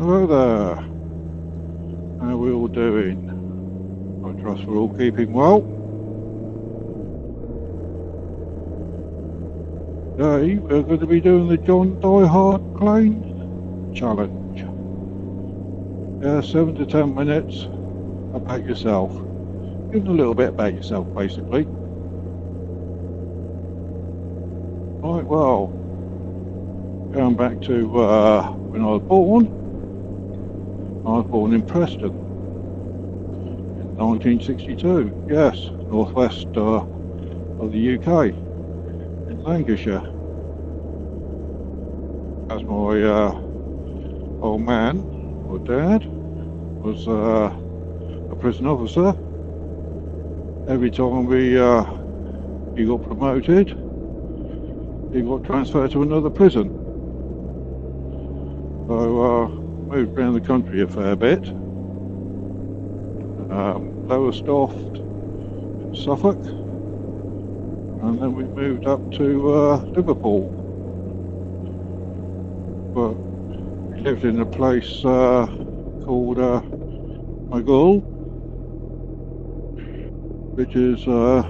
Hello there. How are we all doing? I trust we're all keeping well. Today we're going to be doing the Diehard Mclean challenge. Yeah, 7 to 10 minutes about yourself. Give a little bit about yourself, basically. Right, well, going back to when I was born. I was born in Preston in 1962. Yes, northwest of the UK, in Lancashire. As my old man, or dad, was a prison officer. Every time he got promoted, he got transferred to another prison. So moved around the country a fair bit. Lowestoft in Suffolk, and then we moved up to Liverpool. But we lived in a place called Maghull, which is a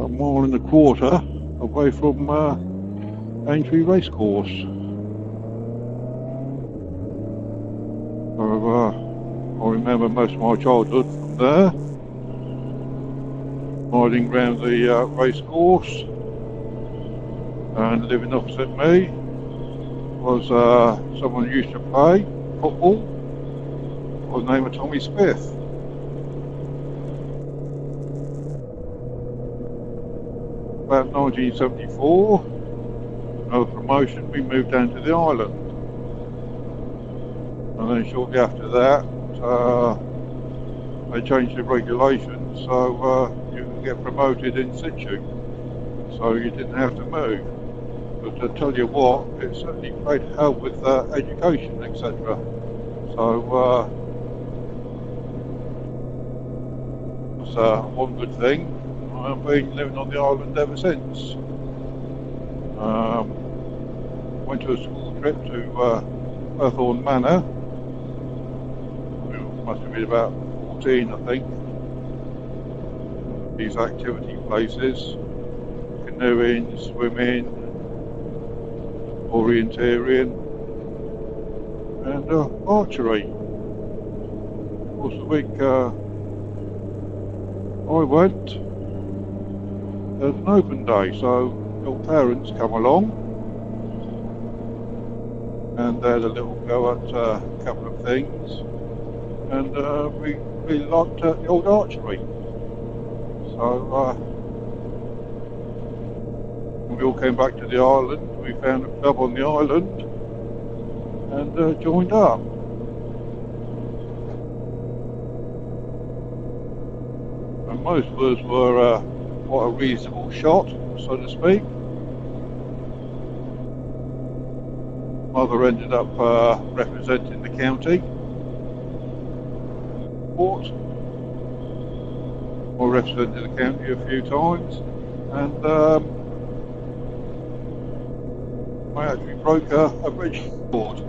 mile and a quarter away from Aintree Racecourse. So I remember most of my childhood from there, riding around the racecourse, and living opposite me was someone who used to play football by the name of Tommy Smith. About 1974, another promotion, we moved down to the island. And then shortly after that, they changed the regulations, so you could get promoted in situ, so you didn't have to move. But to tell you what, it certainly played help with education, etc. So it's one good thing. I've been living on the island ever since. Went to a school trip to Earthorn Manor. Must have been about 14, I think. These activity places: canoeing, swimming, orienteering, and archery. Of course, the week I went, there was an open day, so your parents come along, and they had a little go at a couple of things. And we liked the old archery. So when we all came back to the island, we found a club on the island and joined up. And most of us were quite a reasonable shot, so to speak. Mother ended up representing the county. I represented the county a few times, and I actually broke a bridge board,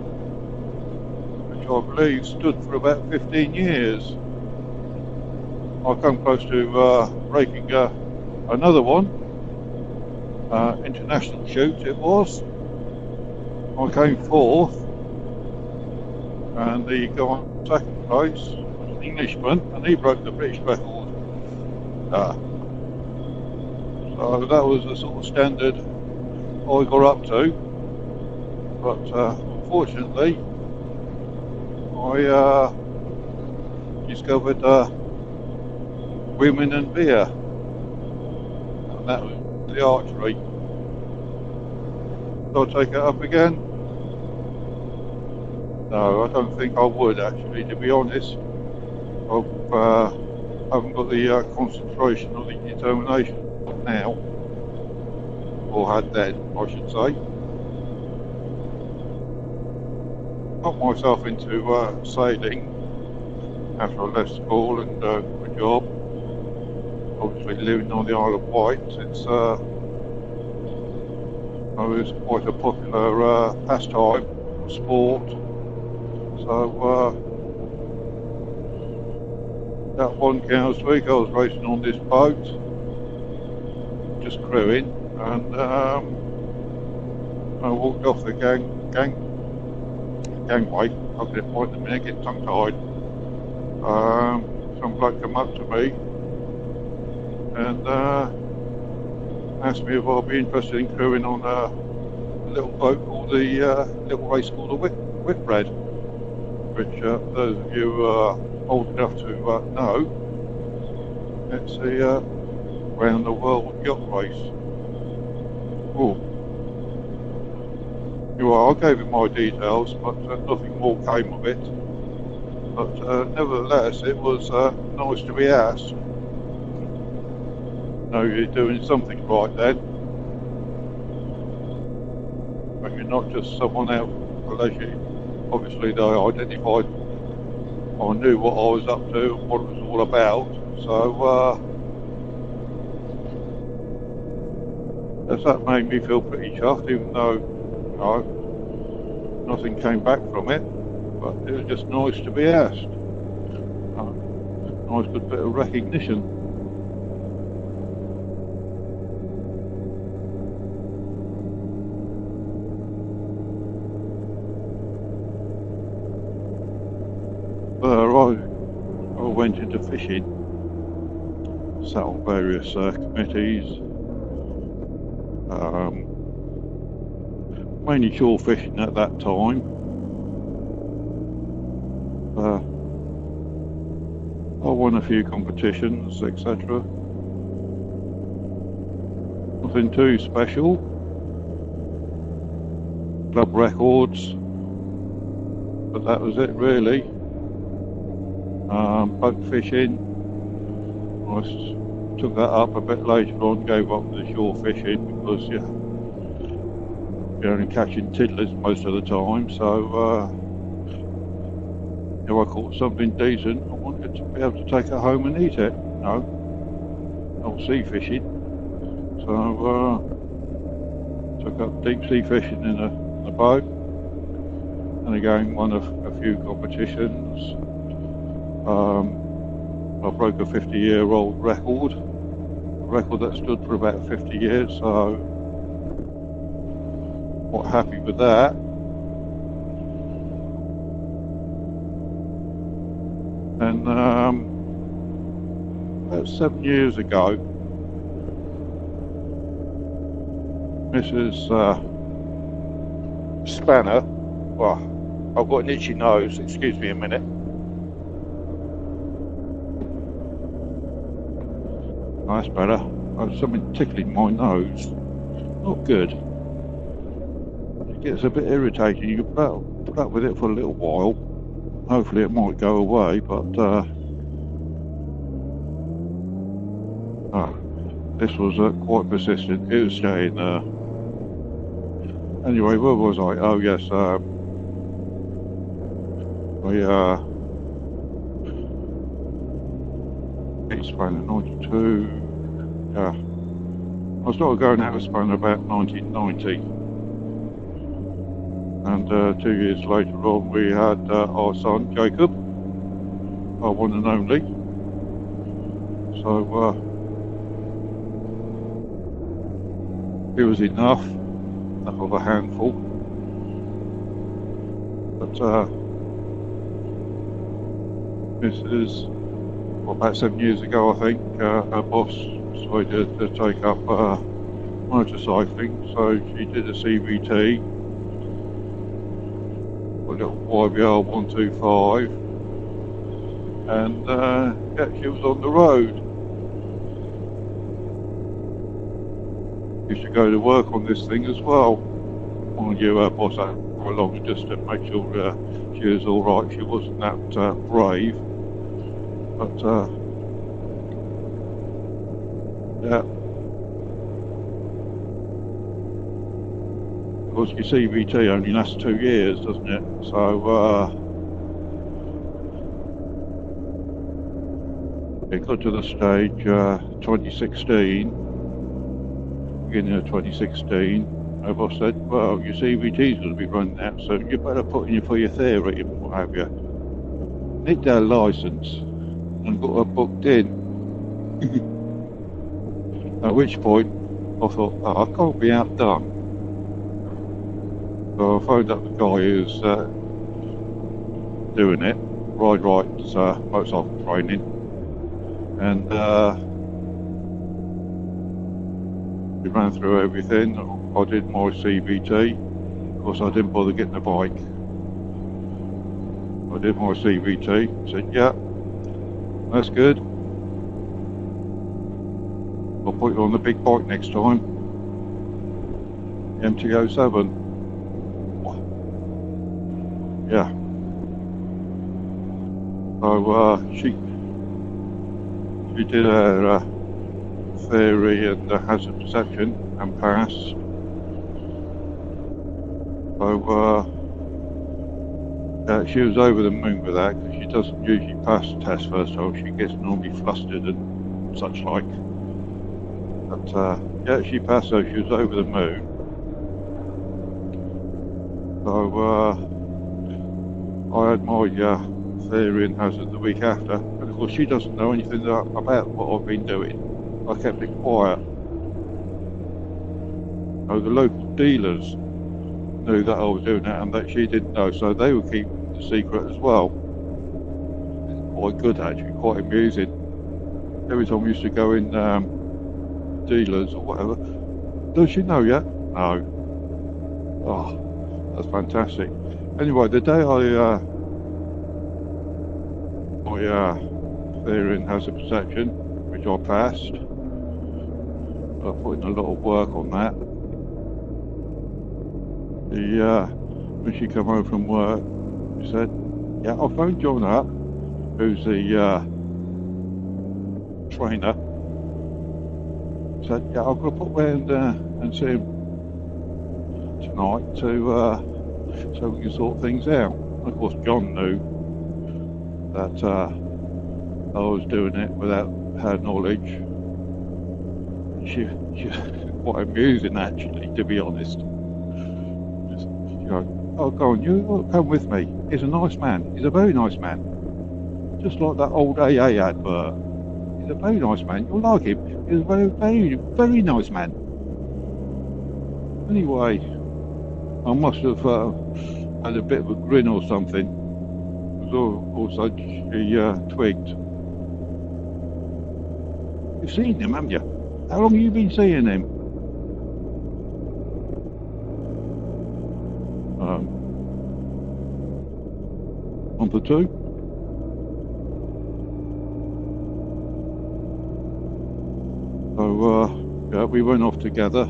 which I believe stood for about 15 years. I come close to breaking another one, international shoot it was. I came fourth, and the guy in second place, Englishman, and he broke the British record. So that was the sort of standard I got up to. But unfortunately, I discovered women and beer, and that was the archery. Do I take it up again? No, I don't think I would actually, to be honest. I haven't got the concentration or the determination now, or had then, I should say. Got myself into sailing after I left school and got a job. Obviously living on the Isle of Wight, it's quite a popular pastime, sport, So that one Cows week I was racing on this boat, just crewing, and I walked off the gangway. I'll get it right in a minute, get tongue tied. Some bloke come up to me and asked me if I'd be interested in crewing on a little boat called the little race called the Whitbread, which those of you old enough to know, it's the round the world yacht race. Oh, well, I gave him my details, but nothing more came of it. But nevertheless, it was nice to be asked. No, you're doing something right then. But you're not just someone out for leisure. Obviously, they identified, I knew what I was up to and what it was all about. So, that made me feel pretty chuffed, even though, you know, nothing came back from it. But it was just nice to be asked. Nice good bit of recognition. I went into fishing, sat on various committees, mainly shore fishing at that time. I won a few competitions, etc. Nothing too special. Club records, but that was it really. Boat fishing, I took that up a bit later on, gave up the shore fishing because you're only catching tiddlers most of the time, so if I caught something decent, I wanted to be able to take it home and eat it. No, not sea fishing. So took up deep sea fishing in a boat, and again won a few competitions. I broke a 50-year-old record, a record that stood for about 50 years, so quite happy with that. And about 7 years ago, Mrs. Spanner, well, I've got an itchy nose, excuse me a minute. That's better. I've something tickling my nose. Not good. It gets a bit irritating. You can put up with it for a little while. Hopefully it might go away, but this was quite persistent. It was staying there. Anyway, where was I? Oh yes, Spain in 92. Yeah, I started going out of Spain about 1990, and 2 years later on we had our son Jacob, our one and only. So it was enough of a handful, but this is about 7 years ago, I think. Her boss decided to take up motorcycling, so she did a CVT, a little YBR 125, and yeah, she was on the road. Used to go to work on this thing as well. Mind you, her boss had her along just to make sure she was all right. She wasn't that brave. But yeah, of course your CVT only lasts 2 years, doesn't it? So it got to the stage 2016, beginning of 2016, As I said, well, your CVT's going to be running out soon. You better put in for your theory and what have you. Nicked our licence and got her booked in. At which point, I thought, oh, I can't be outdone. So I phoned up the guy who's doing it, Ride Right's motorcycle training, and we ran through everything. I did my CVT. Of course, I didn't bother getting a bike. I did my CVT. Said, yeah, that's good. I'll put you on the big bike next time. MT-07. Yeah. So she did her theory and hazard perception and passed. So she was over the moon with that, because she doesn't usually pass the test first time. She gets normally flustered and such like. But yeah, she passed, so she was over the moon. So I had my theory and hazard the week after, and of course she doesn't know anything about what I've been doing. I kept it quiet. So the local dealers knew that I was doing that and that she didn't know, so they were keeping the secret as well. It's quite good actually, quite amusing. Every time we used to go in dealers or whatever, does she know yet? No. Oh, that's fantastic. Anyway, the day I my theory and hazard perception, which I passed, I put in a lot of work on that. When she came home from work, she said, yeah, I phoned John up, who's the trainer. Said, yeah, I've got to pop round and see him tonight to so we can sort things out. And of course, John knew that I was doing it without her knowledge. She quite amusing actually, to be honest. Just, you know, oh, go on, you come with me. He's a nice man. He's a very nice man. Just like that old AA advert. He's a very nice man. You'll like him. He's a very, very, very nice man. Anyway, I must have had a bit of a grin or something. Also, she twigged. You've seen him, haven't you? How long have you been seeing him? Month or two. So, yeah, we went off together.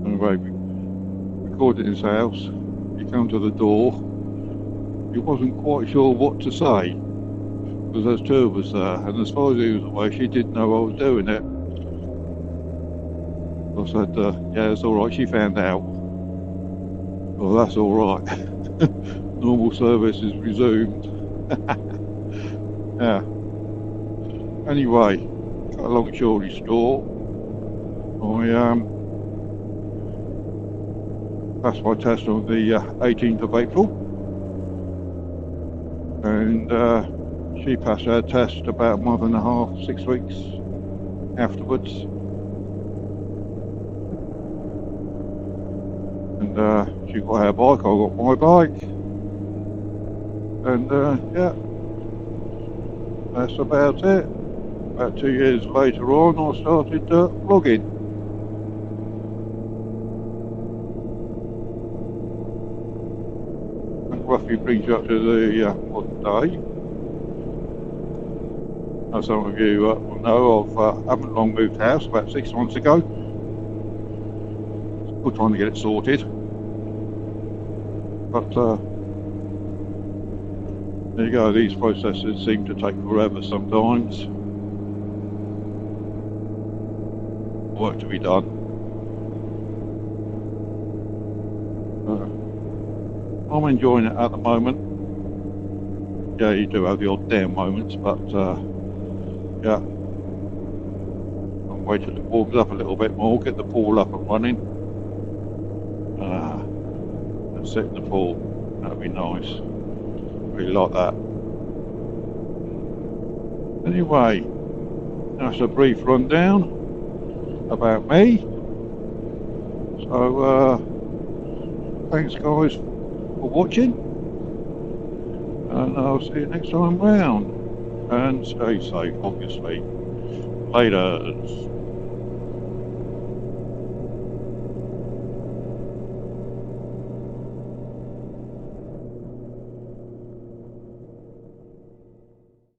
Anyway, we recorded his house. He came to the door. He wasn't quite sure what to say, because there's two of us there, and as far as he was away, she didn't know I was doing it. I said, yeah, it's all right, she found out. Well, that's all right. Normal service is resumed. Yeah. Anyway, cut a long story short, I passed my test on the 18th of April. And she passed her test about a month and a half, 6 weeks afterwards. And she got her bike, I got my bike. And yeah, that's about it. About 2 years later on, I started vlogging. Roughly brings you up to the modern day. As some of you will know, I haven't long moved house, about 6 months ago. Still trying to get it sorted. But there you go, these processes seem to take forever sometimes. Work to be done. I'm enjoying it at the moment. Yeah, you do have the odd down moments, but yeah, I'm Wait till it warms up a little bit more, get the pool up and running. And set in the pool. That'd be nice. Really like that. Anyway, that's a brief rundown about me. So, thanks guys for watching. And I'll see you next time round. And stay safe, obviously. Laters.